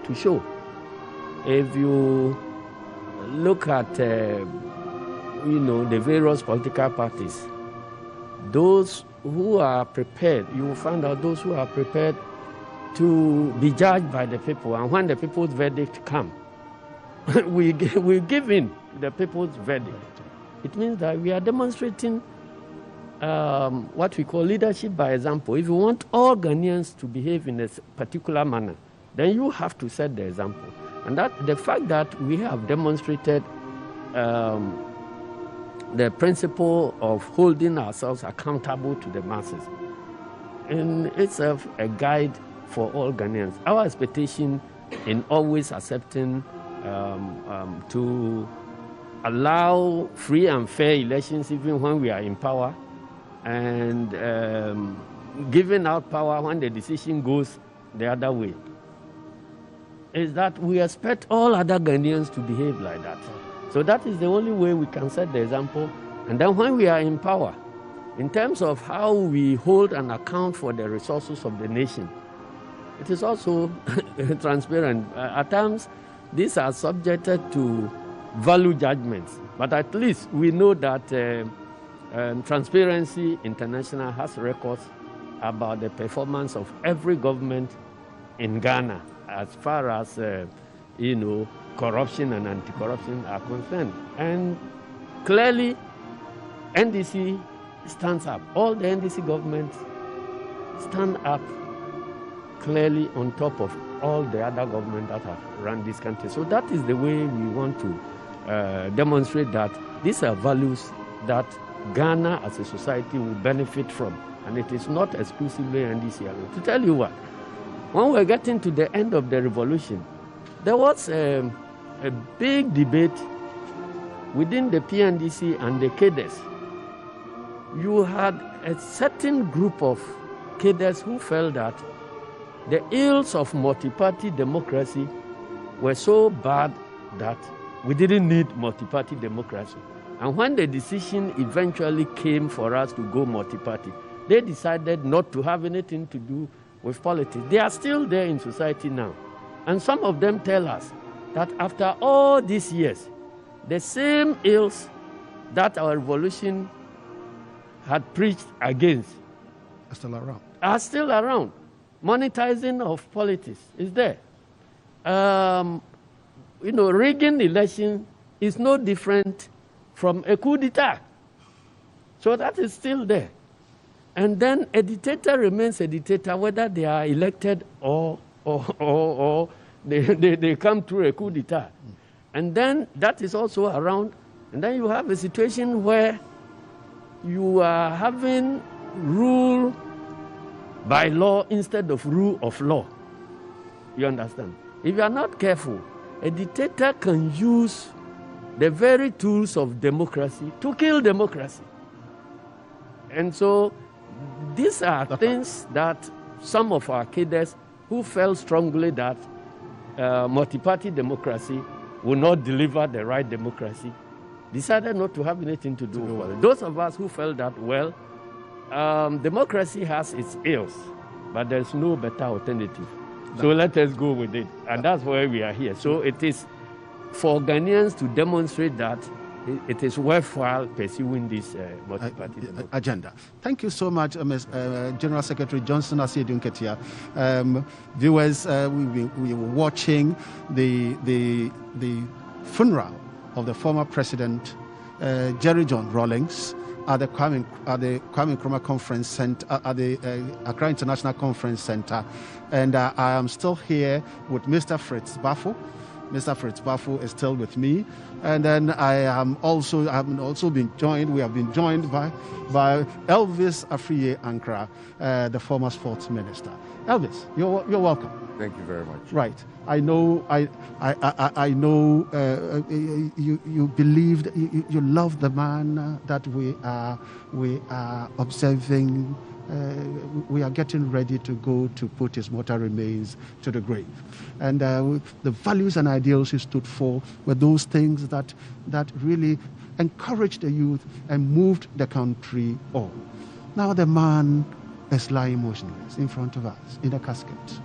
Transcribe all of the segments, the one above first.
to show. If you look at, the various political parties, those who are prepared, you will find out those who are prepared to be judged by the people. And when the people's verdict comes, we give in to the people's verdict. It means that we are demonstrating what we call leadership by example. If you want all Ghanaians to behave in a particular manner, then you have to set the example. And that the fact that we have demonstrated the principle of holding ourselves accountable to the masses in itself a guide for all Ghanaians. Our expectation in always accepting to allow free and fair elections even when we are in power, and giving out power when the decision goes the other way, is that we expect all other Ghanaians to behave like that. So that is the only way we can set the example. And then when we are in power, in terms of how we hold and account for the resources of the nation, it is also transparent. At times, these are subjected to value judgments, but at least we know that Transparency International has records about the performance of every government in Ghana as far as corruption and anti-corruption are concerned. And clearly, NDC stands up. All the NDC governments stand up clearly on top of all the other governments that have run this country. So that is the way we want to demonstrate that these are values that Ghana as a society will benefit from. And it is not exclusively NDC alone. To tell you what, when we're getting to the end of the revolution, there was a big debate within the PNDC and the cadres. You had a certain group of cadres who felt that the ills of multi-party democracy were so bad that we didn't need multi-party democracy. And when the decision eventually came for us to go multi-party, they decided not to have anything to do with politics. They are still there in society now. And some of them tell us that after all these years, the same ills that our revolution had preached against are still around. Monetizing of politics is there. Rigging election is no different from a coup d'etat. So that is still there. And then a dictator remains a dictator whether they are elected or they come through a coup d'etat. And then that is also around. And then you have a situation where you are having rule by law instead of rule of law. You understand? If you are not careful, a dictator can use the very tools of democracy to kill democracy. And so these are things that some of our cadres who felt strongly that multi-party democracy will not deliver the right democracy decided not to have anything to do with it. Those of us who felt that, well, democracy has its ills, but there's no better alternative. So let us go with it. And that's why we are here. So it is for Ghanaians to demonstrate that it is worthwhile pursuing this multi-party agenda. Thank you so much, General Secretary Johnson Asiedu Nketia. Viewers, we were watching the funeral of the former president, Jerry John Rawlings, at the Kwame Nkrumah Conference Center, at the Accra International Conference Center. And I am still here with Mr. Fritz Bafo. Mr. Fritz Bafo is still with me. And then we have been joined by Elvis Afriye Ankara, the former sports minister. Elvis, you're welcome. Thank you very much. Right. I know you believed, you love the man that we are observing. We are getting ready to go to put his mortal remains to the grave. And the values and ideals he stood for were those things that really encouraged the youth and moved the country on. Now the man is lying motionless in front of us in a casket.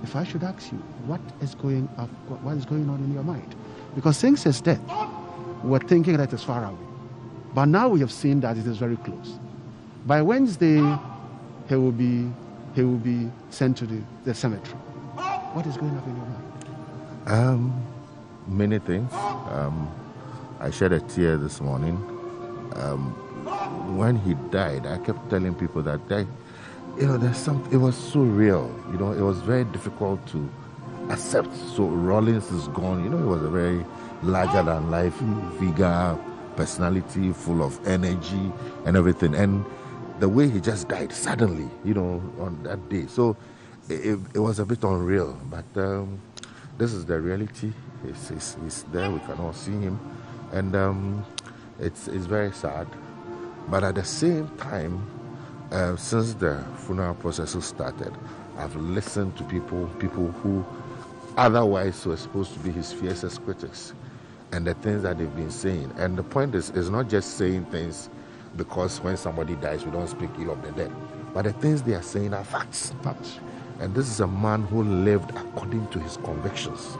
if I should ask you, what is going on in your mind? Because since his death, we're thinking that it's far away. But now we have seen that it is very close. By Wednesday, he will be sent to the cemetery. What is going on in your mind? Many things. I shed a tear this morning. When he died, I kept telling people that there's something. It was so real. It was very difficult to accept. So Rawlings is gone. He was a very larger-than-life figure, personality, full of energy and everything. And the way he just died suddenly, on that day. So it was a bit unreal. But this is the reality. He's there. We can all see him. And it's very sad. But at the same time, since the funeral processes started, I've listened to people who otherwise were supposed to be his fiercest critics, and the things that they've been saying. And the point is not just saying things because when somebody dies, we don't speak ill of the dead. But the things they are saying are facts. Facts. And this is a man who lived according to his convictions.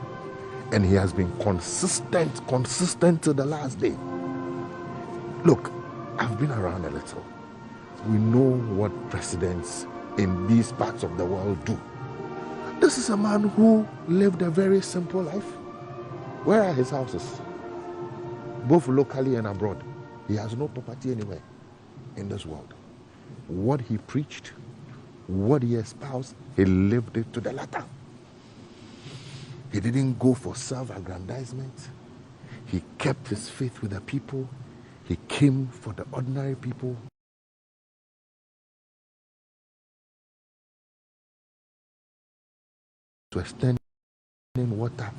And he has been consistent to the last day. Look, I've been around a little. We know what presidents in these parts of the world do. This is a man who lived a very simple life. Where are his houses? Both locally and abroad. He has no property anywhere in this world. What he preached, what he espoused, he lived it to the letter. He didn't go for self-aggrandizement. He kept his faith with the people. He came for the ordinary people. To extend water,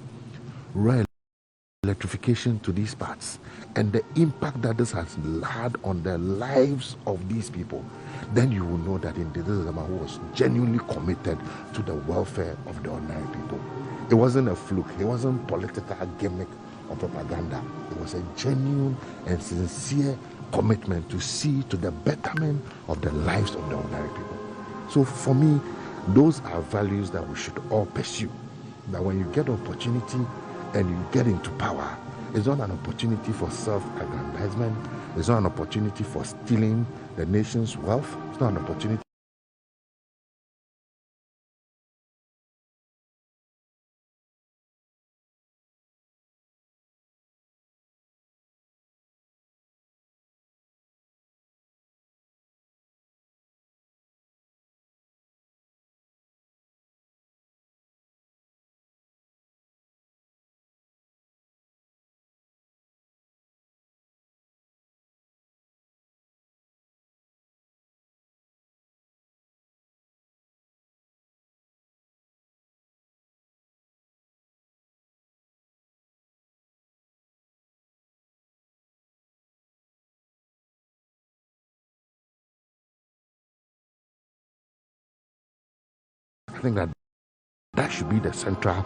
rail, electrification to these parts, and the impact that this has had on the lives of these people, then you will know that indeed this is a man who was genuinely committed to the welfare of the ordinary people. It wasn't a fluke. It wasn't political gimmick or propaganda. It was a genuine and sincere commitment to see to the betterment of the lives of the ordinary people. So for me, those are values that we should all pursue. That when you get opportunity and you get into power, it's not an opportunity for self-aggrandizement. It's not an opportunity for stealing the nation's wealth. It's not an opportunity I think that should be the central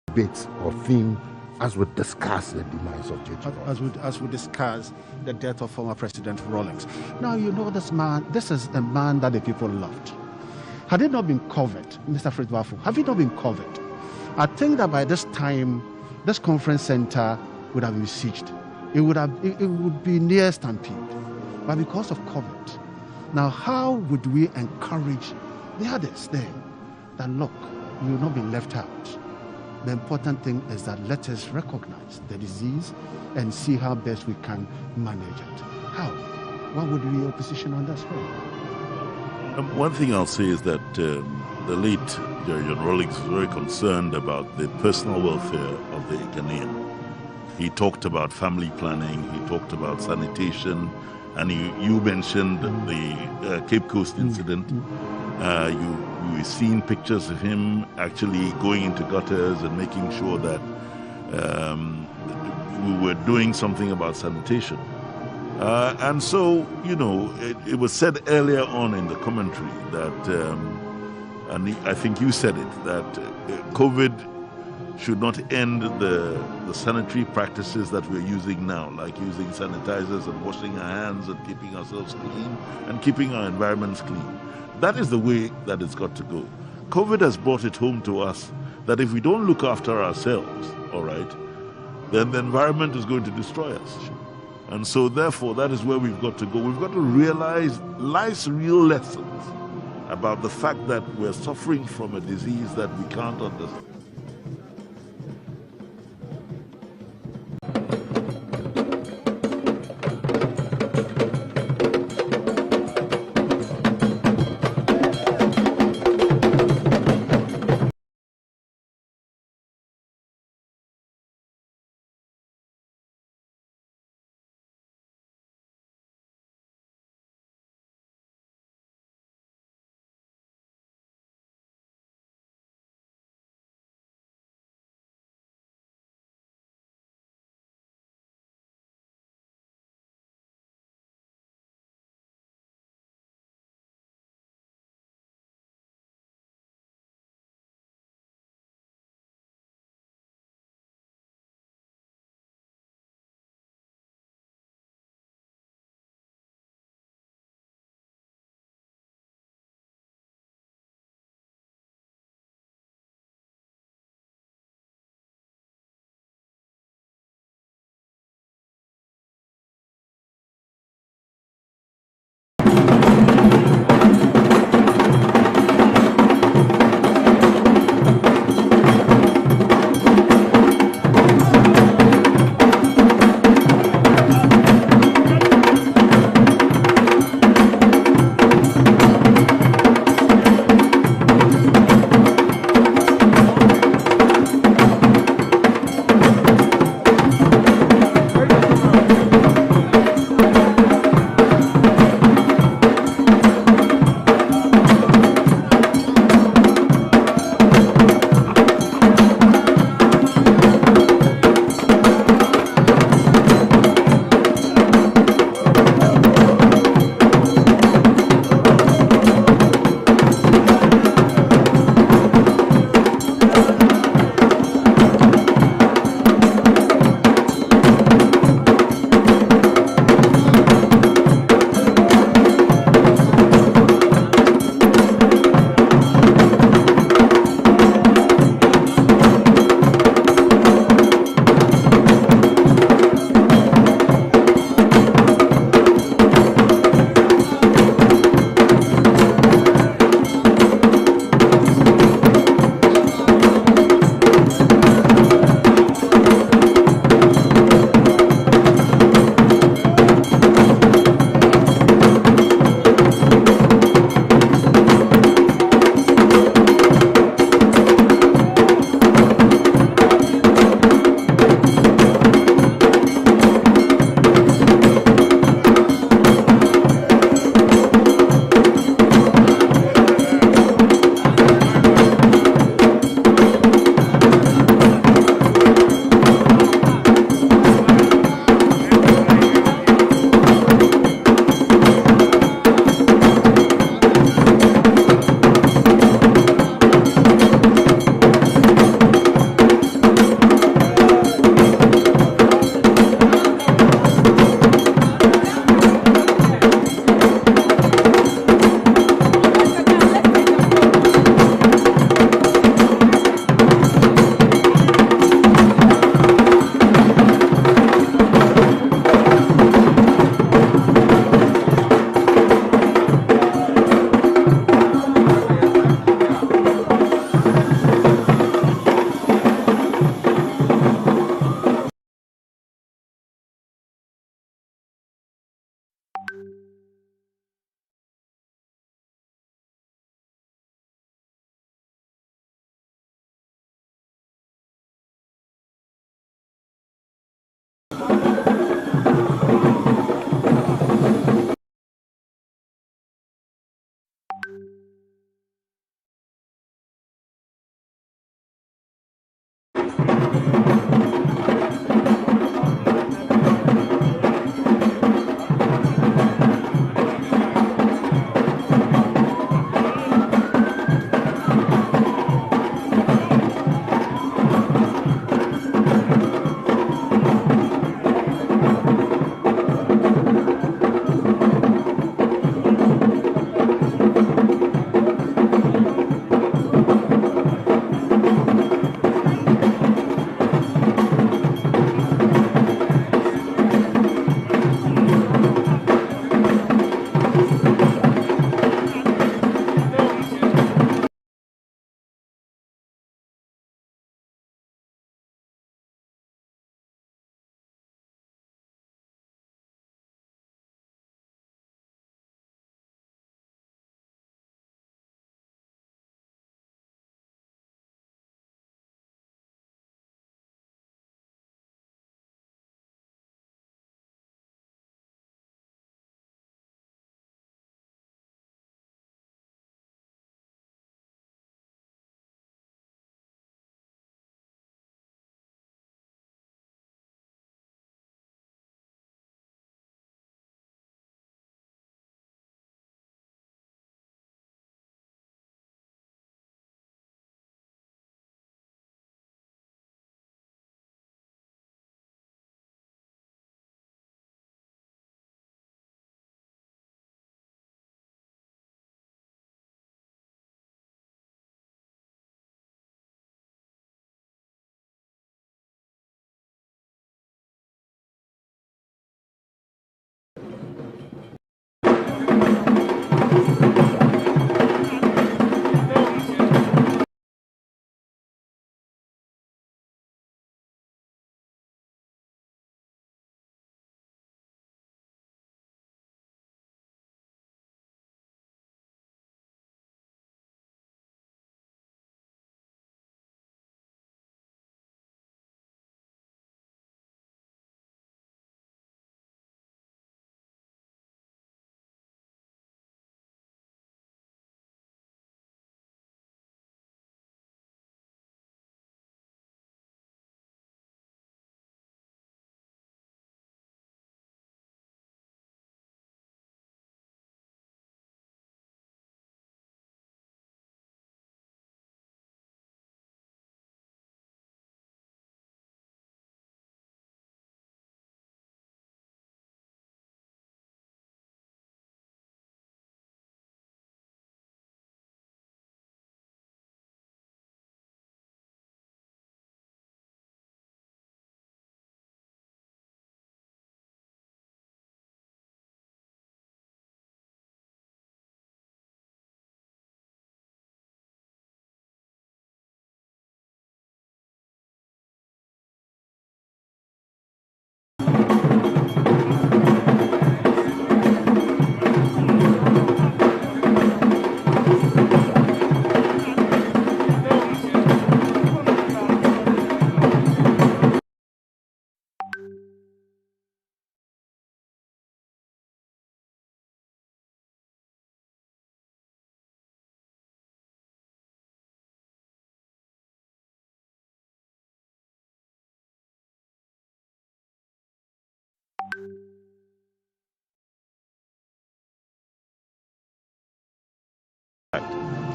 debate or theme as we discuss the demise of J.J. As we discuss the death of former President Rawlings. Now, this is a man that the people loved. Had it not been covered, Mr. Fritz Wafu, have it not been covered, I think that by this time, this conference center would have been besieged. It would be near stampede. But because of COVID, now how would we encourage the others there that look, we will not be left out? The important thing is that let us recognize the disease and see how best we can manage it. How? What would be your position on that score? One thing I'll say is that the late John Rawlings was very concerned about the personal welfare of the Ghanaian. He talked about family planning, he talked about sanitation, and you mentioned the Cape Coast incident. You've seen pictures of him actually going into gutters and making sure that we were doing something about sanitation. And so, it was said earlier on in the commentary that, and I think you said it, that COVID should not end the sanitary practices that we're using now, like using sanitizers and washing our hands and keeping ourselves clean and keeping our environments clean. That is the way that it's got to go. COVID has brought it home to us that if we don't look after ourselves, all right, then the environment is going to destroy us. And so therefore, that is where we've got to go. We've got to realize life's real lessons about the fact that we're suffering from a disease that we can't understand.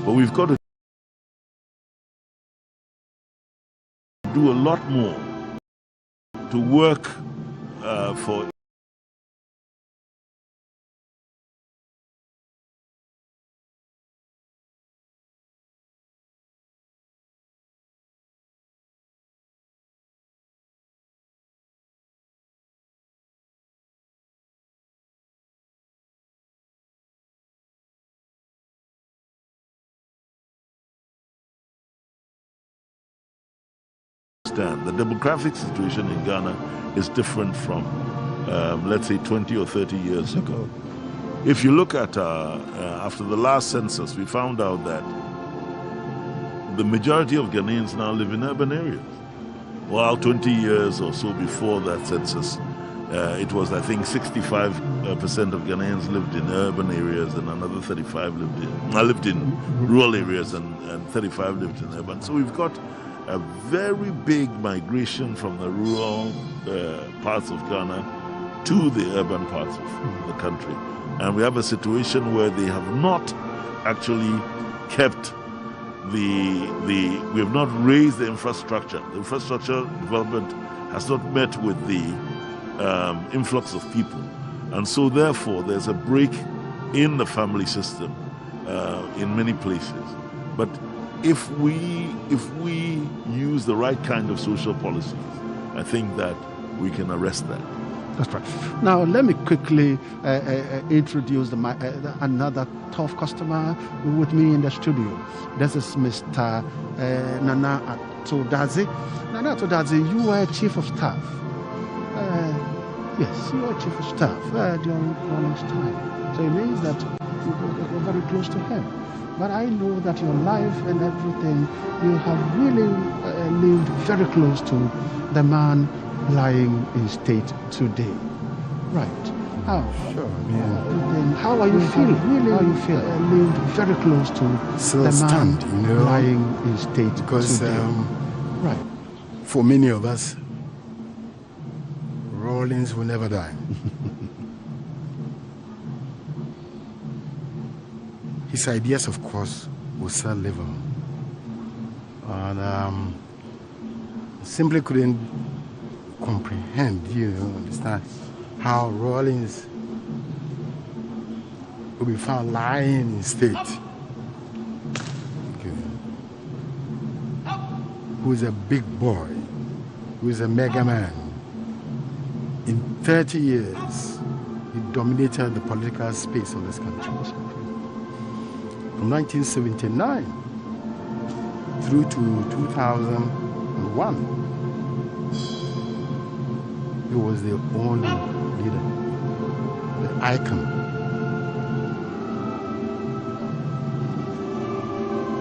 But we've got to do a lot more to work for the demographic situation in Ghana is different from, let's say, 20 or 30 years ago. If you look at, after the last census, we found out that the majority of Ghanaians now live in urban areas. While 20 years or so before that census, it was, I think, 65% of Ghanaians lived in urban areas and another 35 lived in rural areas and 35 lived in urban. So we've got a very big migration from the rural parts of Ghana to the urban parts of the country. And we have a situation where they have not actually kept we have not raised the infrastructure. The infrastructure development has not met with the influx of people. And so therefore there's a break in the family system in many places. But if we use the right kind of social policies, I think that we can arrest that. That's right. Now, let me quickly introduce another tough customer with me in the studio. This is Mr. Nana Atodazi. Nana Atodazi, you were chief of staff. Yes, you were chief of staff during Rawlings' time. So it means that you were very close to him. But I know that your life and everything, you have really lived very close to the man lying in state today. Right. How? Sure. How are you feeling? Really, how you feel? Lived very close to the man lying in state because, today. Right. For many of us, Rawlings will never die. His ideas, of course, will still live on. And simply couldn't comprehend, understand how Rawlings will be found lying in state. Okay. Who is a big boy, who is a mega man. In 30 years, he dominated the political space of this country. From 1979 through to 2001, he was the only leader, the icon.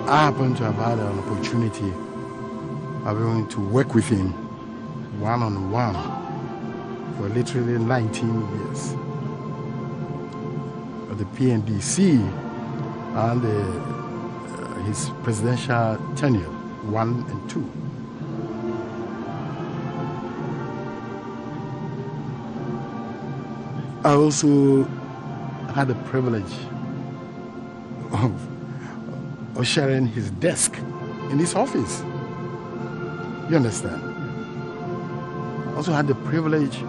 I happen to have had an opportunity of to work with him one-on-one for literally 19 years. At the PNDC, and his presidential tenure, 1 and 2. I also had the privilege of sharing his desk in his office. You understand? I also had the privilege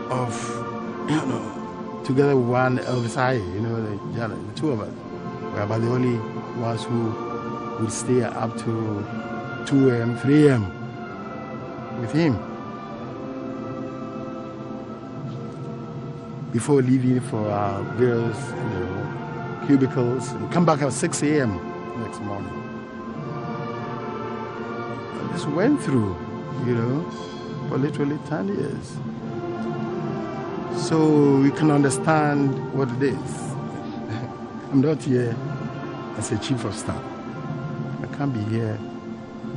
of, together with one Elvis I, the two of us. We are about the only ones who would stay up to 2 a.m., 3 a.m. with him before leaving for our various cubicles and come back at 6 a.m. next morning. I just went through, for literally 10 years. So you can understand what it is. I'm not here as a chief of staff. I can't be here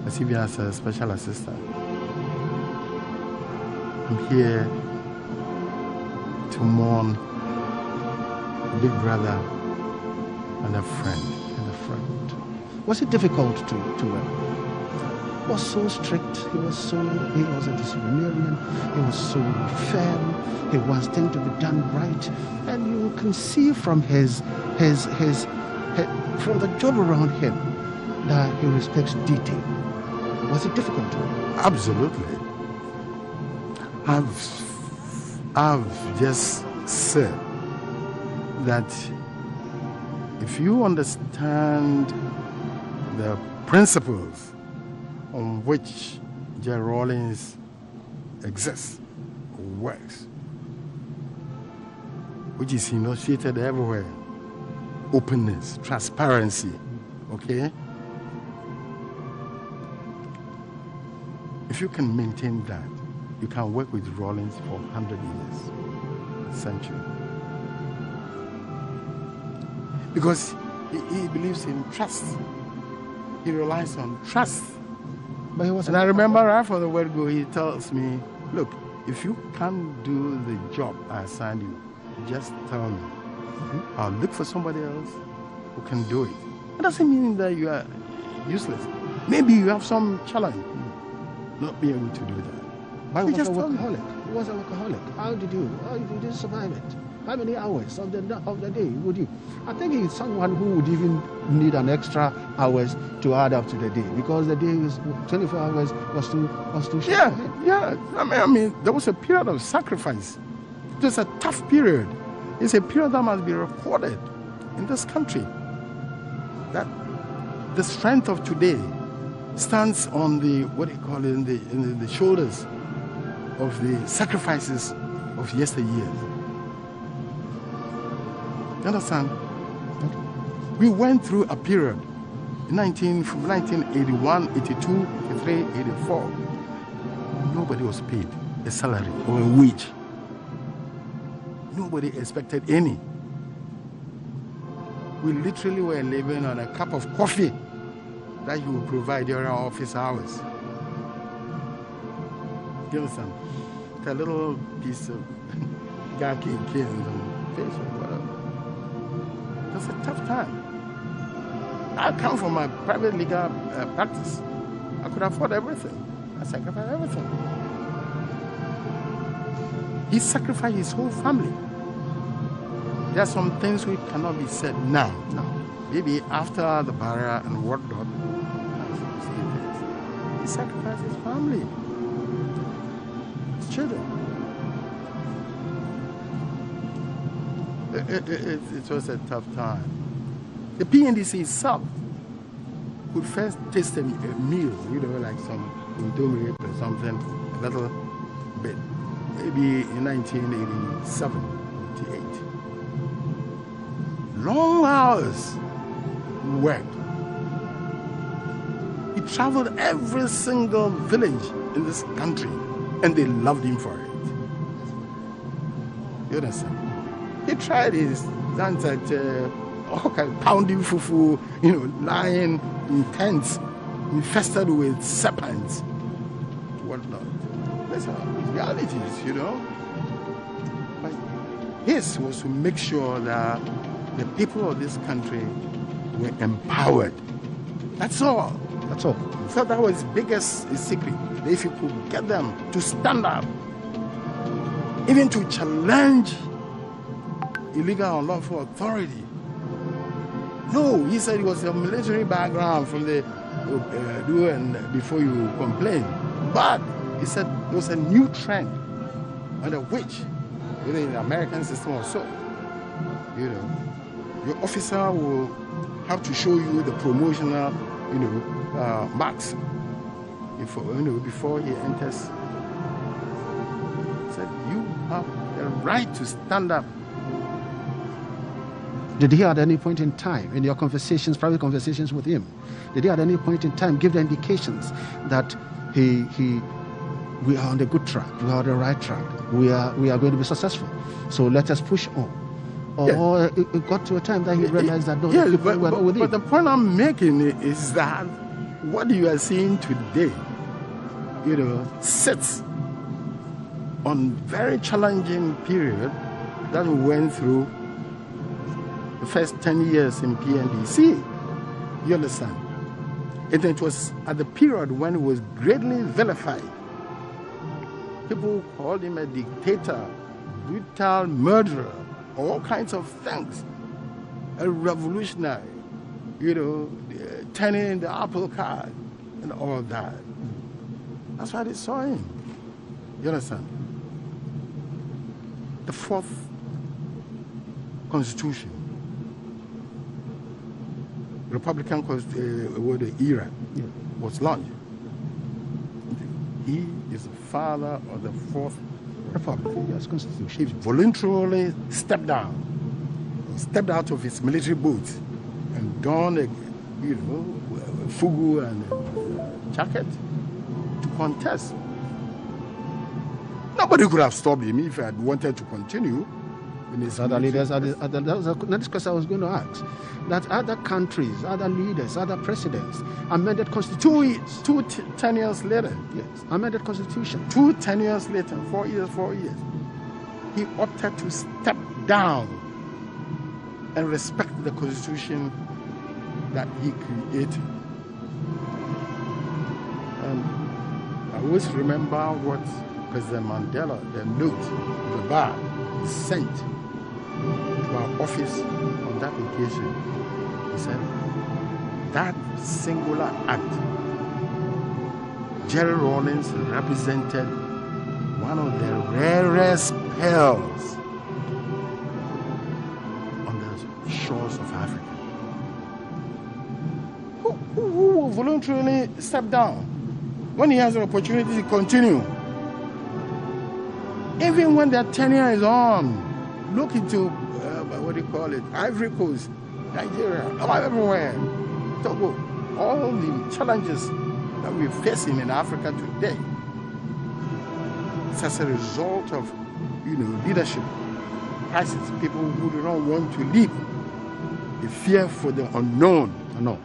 as even as a special assistant. I'm here to mourn a big brother and a friend. Was it difficult to work? He was so strict. He was a disciplinarian. He was so firm. He wants things to be done right, and you can see from his from the job around him, that he respects detail. Was it difficult to him? Absolutely. I've just said that if you understand the principles on which J. Rawlings exists, works, which is enunciated everywhere, openness, transparency, okay? If you can maintain that, you can work with Rawlings for 100 years, century. Because he believes in trust. He relies on trust. But he was And I remember right from the word go, he tells me, look, if you can't do the job I assigned you, just tell me. I'll look for somebody else who can do it. It doesn't mean that you are useless. Maybe you have some challenge not being able to do that. But he was just a told me. workaholic. He was a workaholic. How did you survive it? How many hours of the day would you? I think he's someone who would even need an extra hours to add up to the day, because the day is 24 hours was too short. Yeah. I mean, there was a period of sacrifice. It was a tough period. It's a period that must be recorded in this country. That the strength of today stands on the in the shoulders of the sacrifices of yesteryears. You understand? We went through a period from 1981, 82, 83, 84. Nobody was paid a salary or a wage. Nobody expected any. We literally were living on a cup of coffee that you would provide during our office hours. You understand? A little piece of gaki cans and fish or whatever. It was a tough time. I come from my private legal practice. I could afford everything. I sacrificed everything. He sacrificed his whole family. There are some things which cannot be said now. Maybe after the barrier and whatnot, he sacrificed his family, his children. It was a tough time. The PNDC itself could first taste a meal, like some indomie or something, a little bit, maybe in 1987, 88. Long hours work. He traveled every single village in this country, and they loved him for it. You understand? He tried his dance at pounding fufu, lying in tents infested with serpents, whatnot. These are realities, But his was to make sure that the people of this country were empowered. That's all. That's all. So that was his biggest secret. If you could get them to stand up, even to challenge illegal unlawful authority. No, he said it was a military background from the do and before you complain. But he said there was a new trend under which, within the American system or so, your officer will have to show you the promotional, marks before he enters. He said you have the right to stand up. Did he at any point in time, in your conversations, private conversations with him, did he at any point in time give the indications that we are on the good track, we are on the right track, we are going to be successful, so let us push on? Or it got to a time that he realized that people were not with him? But the point I'm making is that what you are seeing today, sits on very challenging period that we went through the first 10 years in PNDC. You understand? And it was at the period when it was greatly vilified. People called him a dictator, brutal murderer, all kinds of things. A revolutionary, turning the apple cart and all that. That's why they saw him. You understand? The fourth Constitution, Republican era, was launched. He is the father of the fourth Republic. Yes, Constitution. He voluntarily stepped down, stepped out of his military boots, and donned a fugu and a jacket to contest. Nobody could have stopped him if he had wanted to continue. Other leaders, that was the next question I was going to ask. That other countries, other leaders, other presidents amended constitutions. Two 10 years later. Yes, amended constitution. 10 years later, 4 years. He opted to step down and respect the constitution that he created. And I always remember what President Mandela, the note, the bar, sent to our office on that occasion. He said, that singular act, Jerry Rawlings represented one of the rarest pearls on the shores of Africa. Who voluntarily step down when he has an opportunity to continue? Even when their tenure is on, look into, Ivory Coast, Nigeria, everywhere, Togo, all the challenges that we're facing in Africa today. It's as a result of, leadership crisis. People who do not want to lead. They fear for the unknown. No.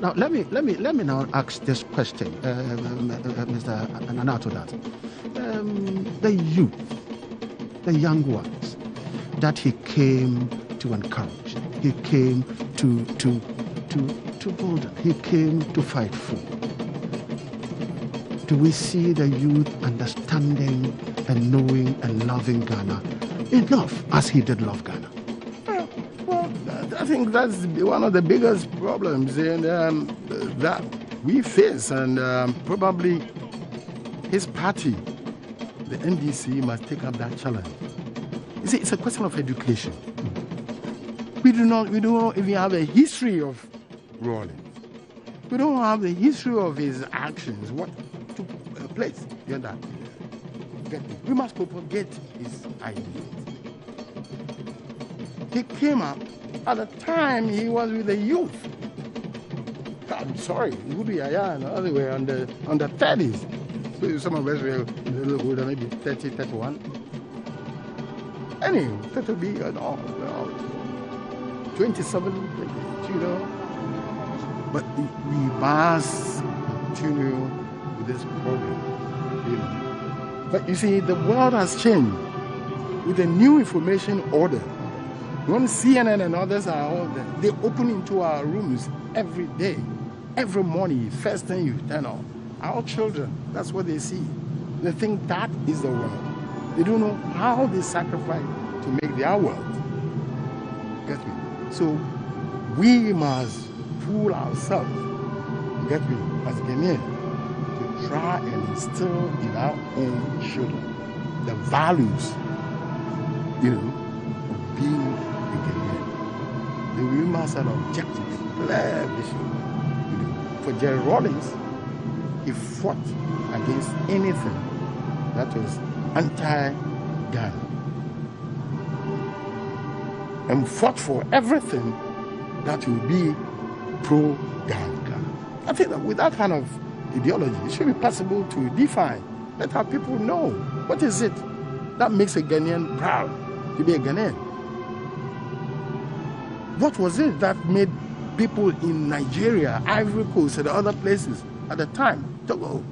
Now let me now ask this question, Mr. Nanato, that the youth, the young ones that he came to encourage, he came to bolden, he came to fight for. Do we see the youth understanding and knowing and loving Ghana enough as he did love Ghana? Well, I think that's one of the biggest problems that we face, and probably his party, the NDC, must take up that challenge. You see, it's a question of education. We don't even have a history of Rawlings. We don't have the history of his actions, what took place. You understand? We must propagate his ideas. He came up at the time he was with the youth. I'm sorry, other way on the 30s. So some of us were a little older, maybe 30, 31. Anyway, that would be 27, But we must continue with this program, But you see, the world has changed with the new information order. When CNN and others are all there, they open into our rooms every day, every morning. First thing you turn on, our children, that's what they see. They think that is the world. They don't know how they sacrifice to make their world. Get me? So we must fool ourselves, get me, as Ghanaians, to try and instill in our own children the values, of being a Ghanaian. Then we must have objectives, clear vision. For Jerry Rawlings, he fought against anything that was anti-Ghana, and fought for everything that will be pro-Ghana. I think that with that kind of ideology, it should be possible to define, let our people know what is it that makes a Ghanaian proud to be a Ghanaian. What was it that made people in Nigeria, Ivory Coast, and other places at the time, Togo,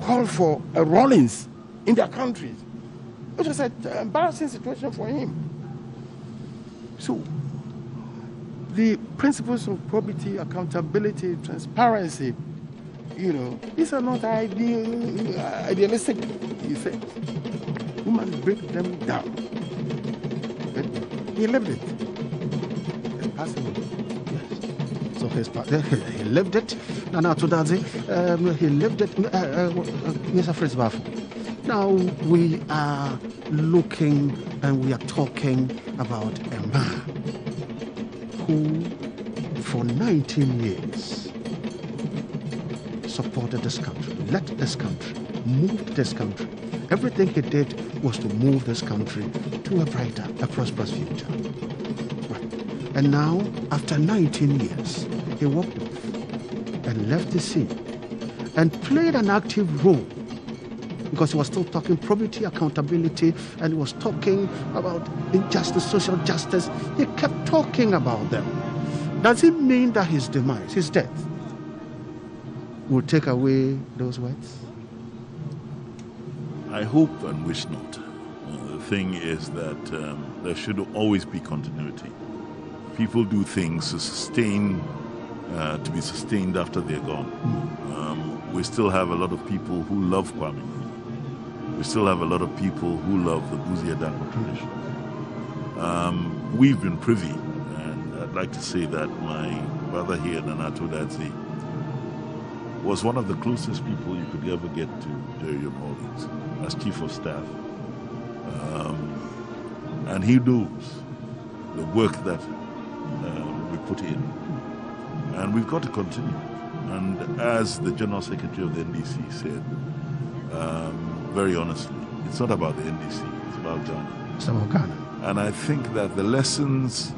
call for a Rawlings in their countries? It was an embarrassing situation for him. So, the principles of probity, accountability, transparency, these are not idealistic things. We must break them down. But he lived it. Has he? Yes. So he lived it. Nana Tudazi, he lived it. Mr. Fritz Bafu. Now we are looking and we are talking about a man who, for 19 years, supported this country, led this country, moved this country. Everything he did was to move this country to a brighter, a prosperous future. Right. And now, after 19 years, he walked off and left the scene and played an active role because he was still talking probity, accountability, and he was talking about injustice, social justice. He kept talking about them. Does it mean that his demise, his death, will take away those words? I hope and wish not. The thing is that there should always be continuity. People do things to sustain, to be sustained after they're gone. We still have a lot of people who love Kwame. We still have a lot of people who love the Buzi Adanko tradition. We've been privy, and I'd like to say that my brother here, Nanato Dadzi, was one of the closest people you could ever get to Jerry Rawlings as chief of staff. And he knows the work that we put in. And we've got to continue. And as the General Secretary of the NDC said, very honestly, it's not about the NDC, it's about Ghana. It's about Ghana. And I think that the lessons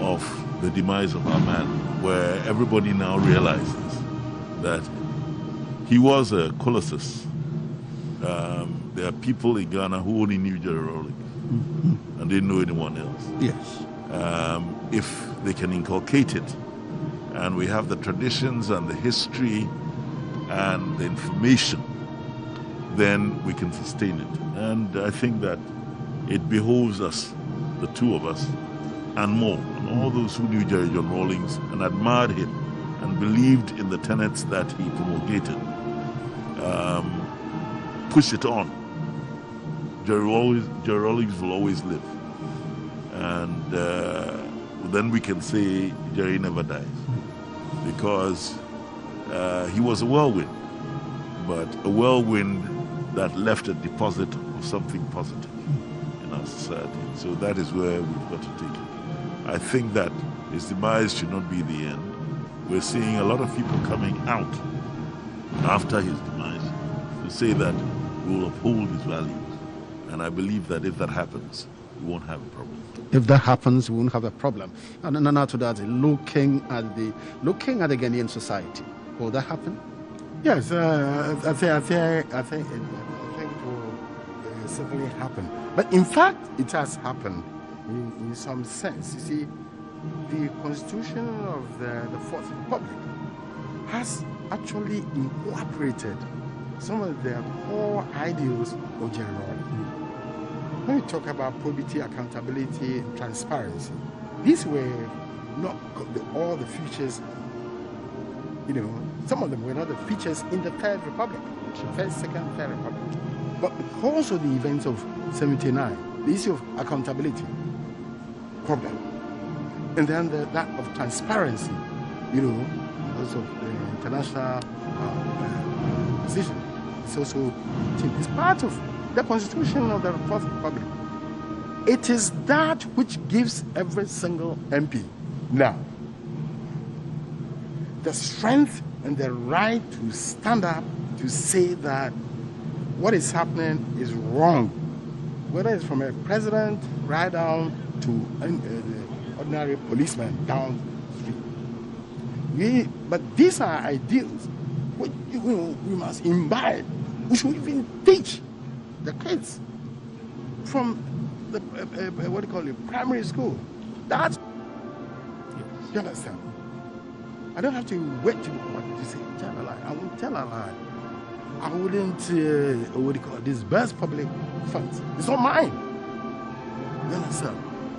of the demise of our man, where everybody now realizes that he was a colossus. There are people in Ghana who only knew Jerry Rawlings and didn't know anyone else. Yes. If they can inculcate it, and we have the traditions and the history and the information, then we can sustain it. And I think that it behoves us, the two of us, and more, and all those who knew Jerry John Rawlings and admired him and believed in the tenets that he promulgated, push it on. Jerry Rawlings will always live. And then we can say Jerry never dies. Because he was a whirlwind, but a whirlwind that left a deposit of something positive in our society. So that is where we've got to take it. I think that his demise should not be the end. We're seeing a lot of people coming out after his demise to say that we will uphold his values. And I believe that if that happens, we won't have a problem. If that happens, we won't have a problem. And now to that, looking at the Ghanaian society, will that happen? Yes, I think it will certainly happen. But in fact, it has happened in some sense. You see, the Constitution of the Fourth Republic has actually incorporated some of the core ideals of Jerry Rawlings. When we talk about probity, accountability, transparency, these were not all the features, some of them were not the features in the Third Republic, First, Second, Third Republic. But because of the events of 79, the issue of accountability, problem, and then that of transparency, because of the international position, it's part of the Constitution of the Fourth Republic. It is that which gives every single MP now the strength and the right to stand up to say that what is happening is wrong, whether it's from a president right down to the ordinary policeman down the street. But these are ideals which we must imbibe. We should even teach the kids from the primary school. That's you understand. I don't have to wait to say tell a lie. I won't tell a lie. I wouldn't disburse public funds. It's not mine. You understand?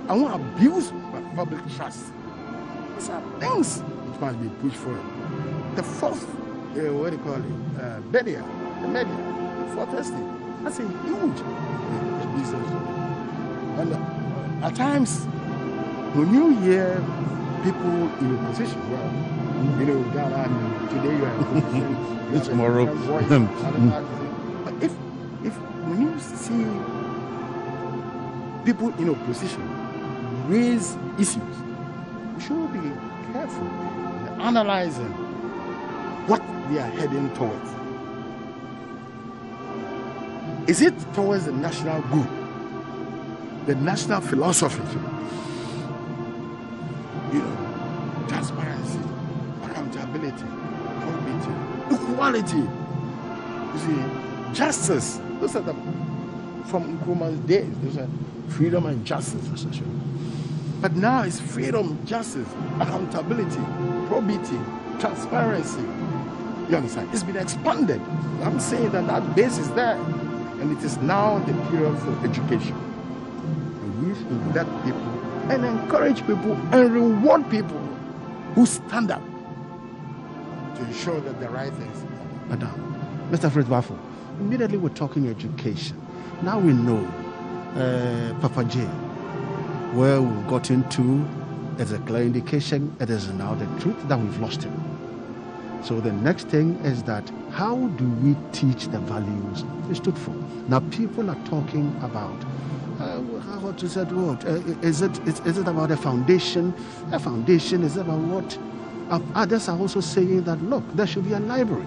I won't abuse public trust. These are things which must be pushed forward. The fourth, media, the fourth estate. That's a huge business. And at times, when you hear people in opposition, well, you know, Ghana, today you are in opposition, Tomorrow. But if when you see people in opposition raise issues, we should be careful analyzing what they are heading towards. Is it towards the national good, the national philosophy? You know, transparency, accountability, probity, equality. You see, justice. Those are from Nkrumah's days. Those are freedom and justice. But now it's freedom, justice, accountability, probity, transparency. You understand? It's been expanded. I'm saying that base is there. And it is now the period for education. And we should let people and encourage people and reward people who stand up to ensure that the right things. Madam, Mr. Fred Waffle, immediately we're talking education. Now we know Papa J, where we've got into, is a clear indication it is now the truth that we've lost him. So the next thing is that how do we teach the values he stood for? Now people are talking about what is that word? Is it about a foundation? A foundation is about what? Others are also saying that look, there should be a library.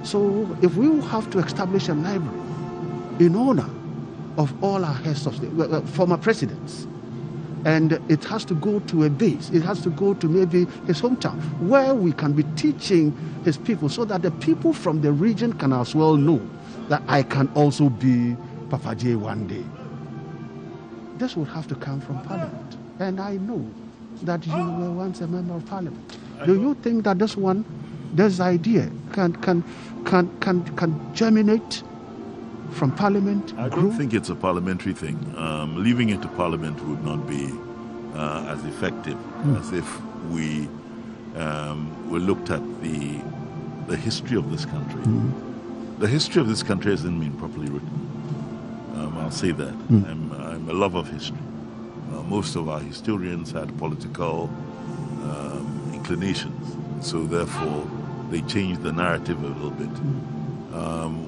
So if we have to establish a library in honor of all our heads of state, former presidents, and it has to go to a base, it has to go to maybe his hometown, where we can be teaching his people so that the people from the region can as well know that I can also be Papa J one day. This would have to come from Parliament. And I know that you were once a member of Parliament. Do you think that this idea can germinate from Parliament? I don't think it's a parliamentary thing. Leaving it to Parliament would not be as effective as if we looked at the history of this country. The history of this country hasn't been properly written. I'll say that. I'm a lover of history. Most of our historians had political inclinations, so therefore they changed the narrative a little bit.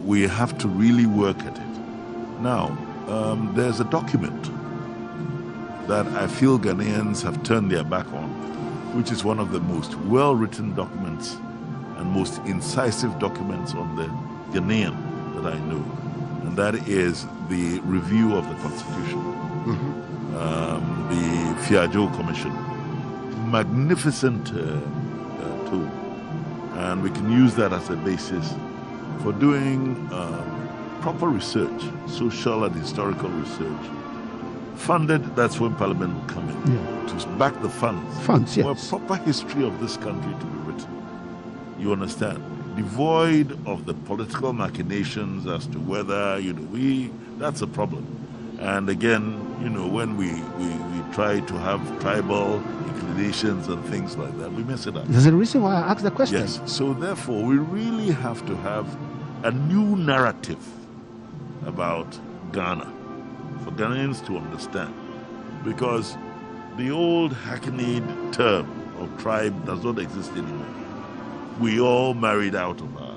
We have to really work at it. Now, there's a document that I feel Ghanaians have turned their back on, which is one of the most well-written documents and most incisive documents on the Ghanaian that I know, and that is the review of the Constitution, the Fiajo Commission. Magnificent tool, and we can use that as a basis for doing proper research, social and historical research. Funded, that's when Parliament will come in, to back the funds. Yes. For a proper history of this country to be written. You understand? Devoid of the political machinations as to whether, that's a problem. And again, when we try to have tribal inclinations and things like that, we mess it up. There's a reason why I asked the question. Yes, so therefore we really have to have a new narrative about Ghana for Ghanaians to understand, because the old hackneyed term of tribe does not exist anymore. We all married out of our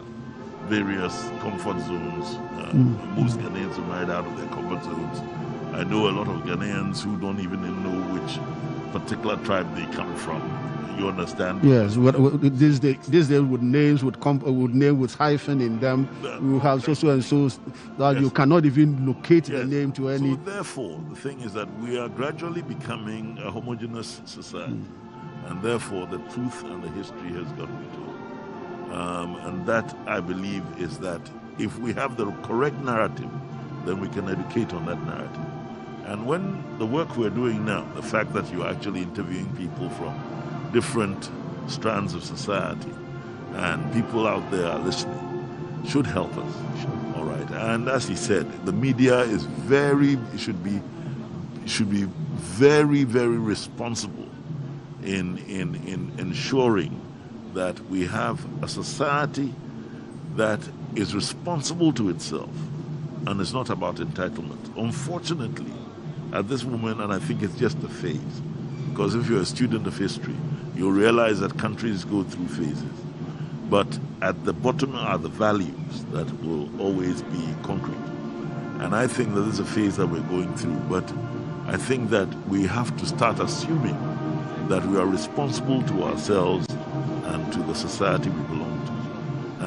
various comfort zones. Most Ghanaians are married out of their comfort zones. I know a lot of Ghanaians who don't even know which particular tribe they come from. You understand? Yes. These days with names with name with hyphen in them, you have so and so that you cannot even locate the name to any. So therefore, the thing is that we are gradually becoming a homogeneous society, and therefore the truth and the history has got to be told. And that, I believe, is that if we have the correct narrative, then we can educate on that narrative. And when the work we're doing now, the fact that you're actually interviewing people from different strands of society and people out there are listening, should help us. Sure. All right. And as he said, the media is should be very, very responsible in ensuring that we have a society that is responsible to itself and is not about entitlement. Unfortunately, at this moment, and I think it's just a phase, Because if you're a student of history, you'll realize that countries go through phases. But at the bottom are the values that will always be concrete. And I think that this is a phase that we're going through. But I think that we have to start assuming that we are responsible to ourselves and to the society we belong to.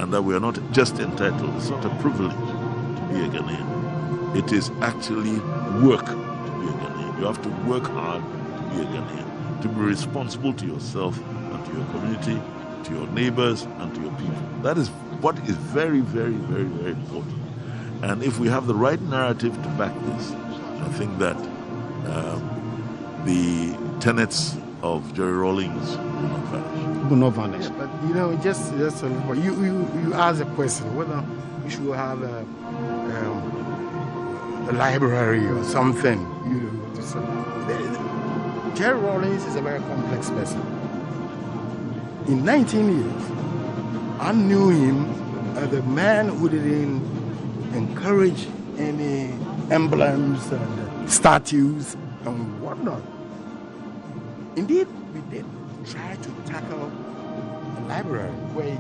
And that we are not just entitled. It's not a privilege to be a Ghanaian. It is actually work to be a Ghanaian. You have to work hard to be a Ghanaian, to be responsible to yourself and to your community, to your neighbors and to your people. That is what is very, very, very, very important. And if we have the right narrative to back this, I think that the tenets of Jerry Rawlings will not vanish. Will not vanish. Yeah, but just a little, you asked a question whether we should have a library or something. Jerry Rawlings is a very complex person. In 19 years, I knew him as a man who didn't encourage any emblems and statues and whatnot. Indeed, we did try to tackle the library where he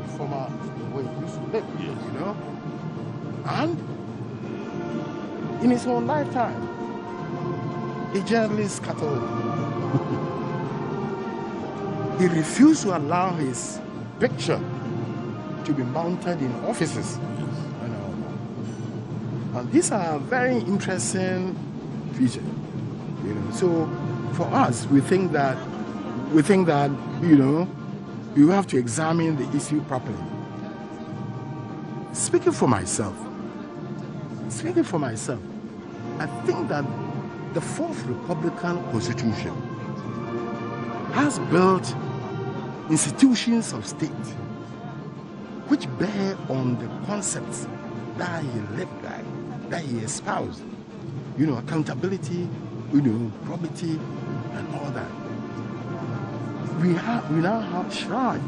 used to live, you know. And in his own lifetime, he generally scattered. He refused to allow his picture to be mounted in offices. And these are very interesting features. So for us, we think that you have to examine the issue properly. Speaking for myself, I think that the Fourth Republican Constitution has built institutions of state which bear on the concepts that he lived by, that he espoused. Accountability, probity, and all that. We now have shrine.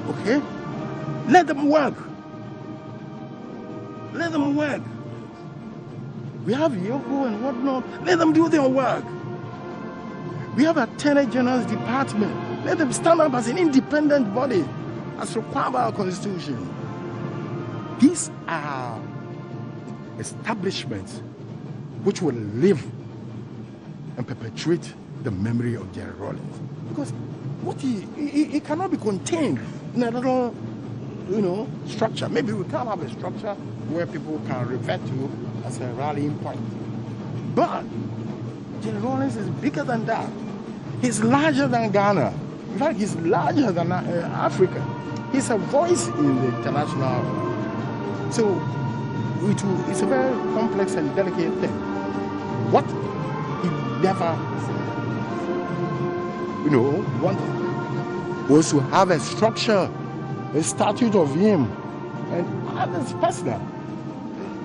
Okay? Let them work. Let them work. We have Yoko and whatnot. Let them do their work. We have Attorney General's Department. Let them stand up as an independent body, as required by our Constitution. These are establishments which will live and perpetuate the memory of Jerry Rawlings. Because what he cannot be contained in a little, structure. Maybe we can't have a structure where people can revert to as a rallying point. But Jerry Rawlings is bigger than that. He's larger than Ghana. In fact, he's larger than Africa. He's a voice in the international. So it's a very complex and delicate thing. What he never, wanted was to have a structure, a statute of him, and others personal.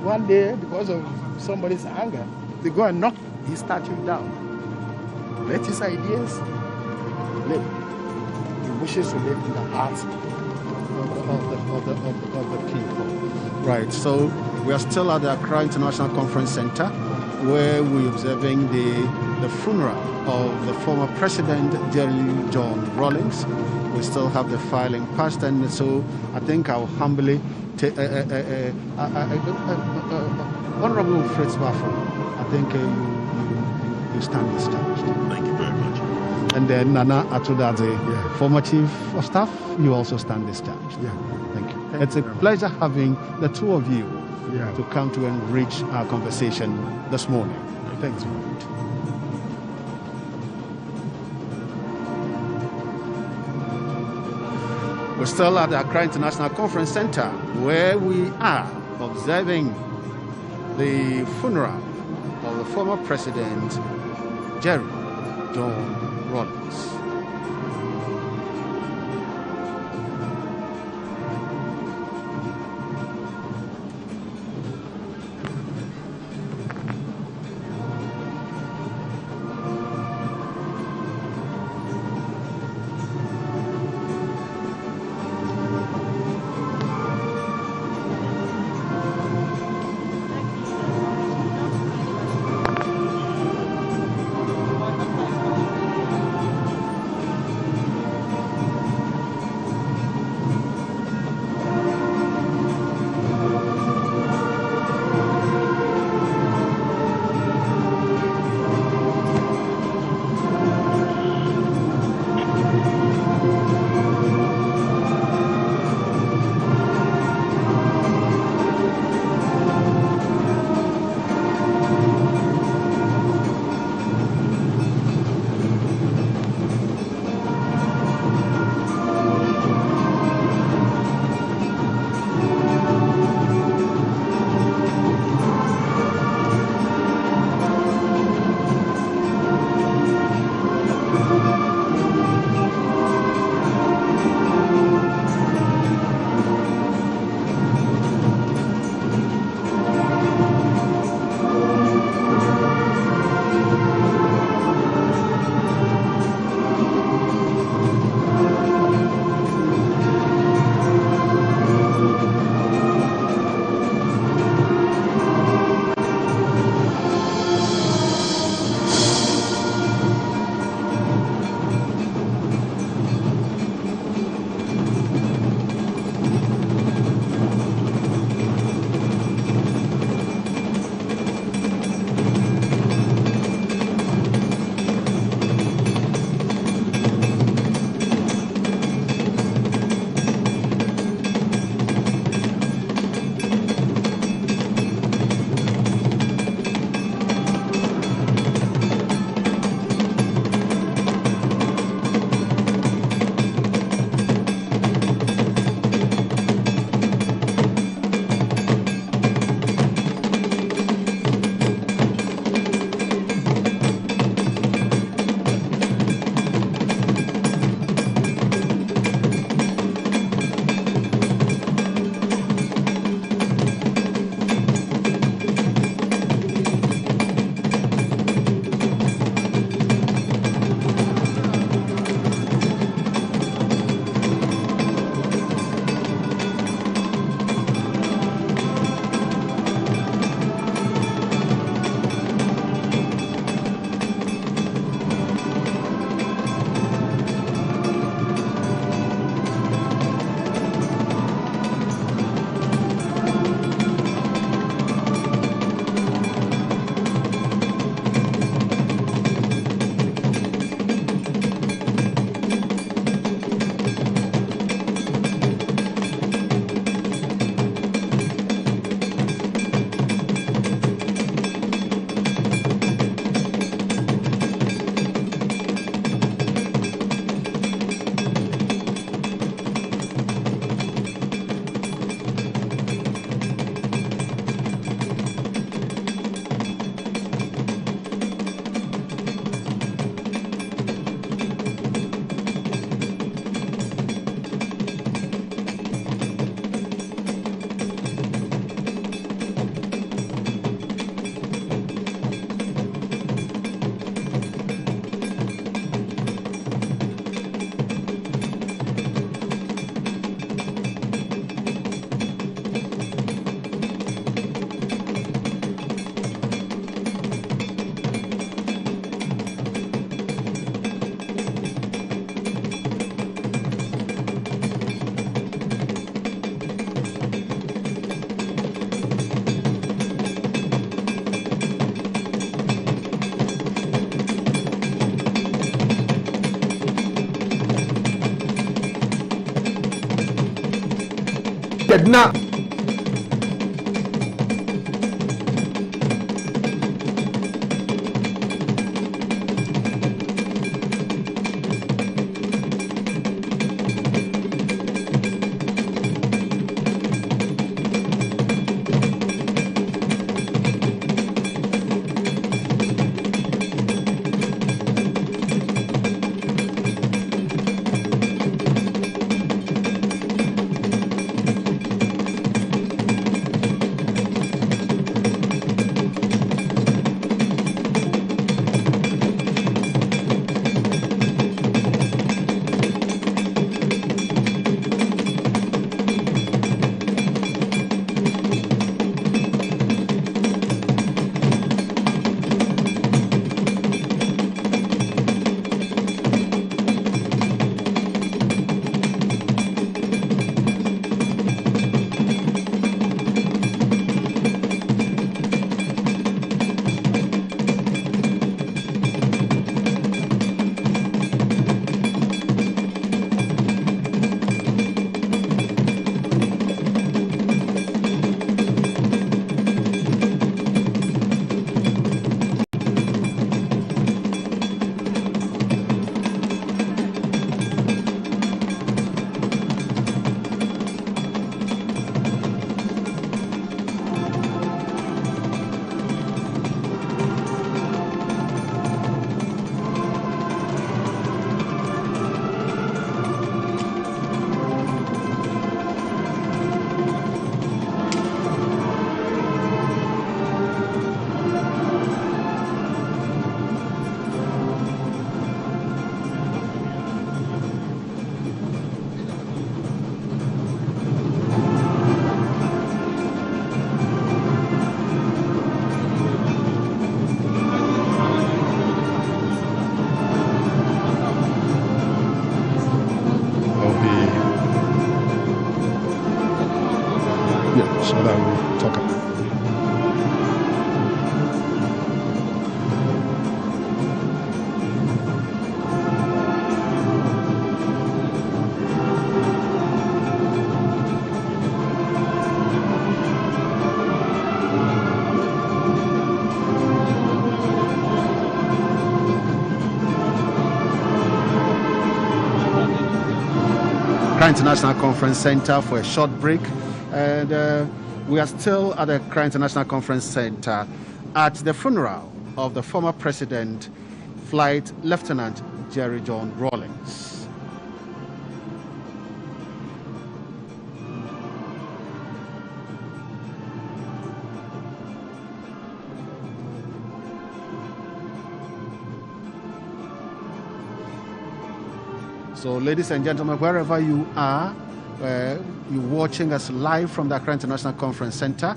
One day, because of somebody's anger, they go and knock his statue down. Let his ideas live. He wishes to live in the hearts of the people. Right, so we are still at the Accra International Conference Center, where we're observing the funeral of the former president, Jerry John Rawlings. We still have the filing passed, and so I think I'll humbly take Honorable Fritz Waffle. I think you stand discharged. Thank you very much. And then Nana Atudadze, former chief of staff, you also stand discharged. Yeah. Thank you. It's a pleasure having the two of you to come to enrich our conversation this morning. Thanks. We're still at the Accra International Conference Center, where we are observing the funeral of the former president, Jerry John Rawlings. defeated now. So that we'll talk about. Accra International Conference Center for a short break, and we are still at the Accra International Conference Center at the funeral of the former president, Flight Lieutenant Jerry John Rawlings. So, ladies and gentlemen, wherever you are, you're watching us live from the Accra International Conference Center.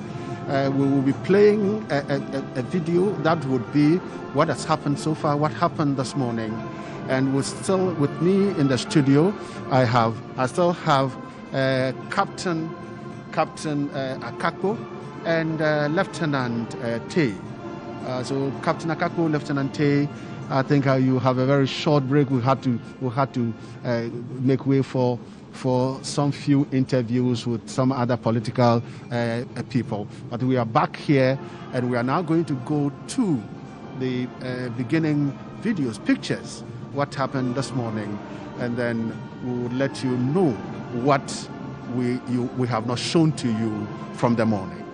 We will be playing a video that would be what has happened so far, what happened this morning. And still with me in the studio, I still have Captain Akakpo and Lieutenant Tay. So Captain Akakpo, Lieutenant Tay, I think you have a very short break. We had to make way for some few interviews with some other political people. But we are back here, and we are now going to go to the beginning videos, pictures, what happened this morning, and then we will let you know what we have not shown to you from the morning.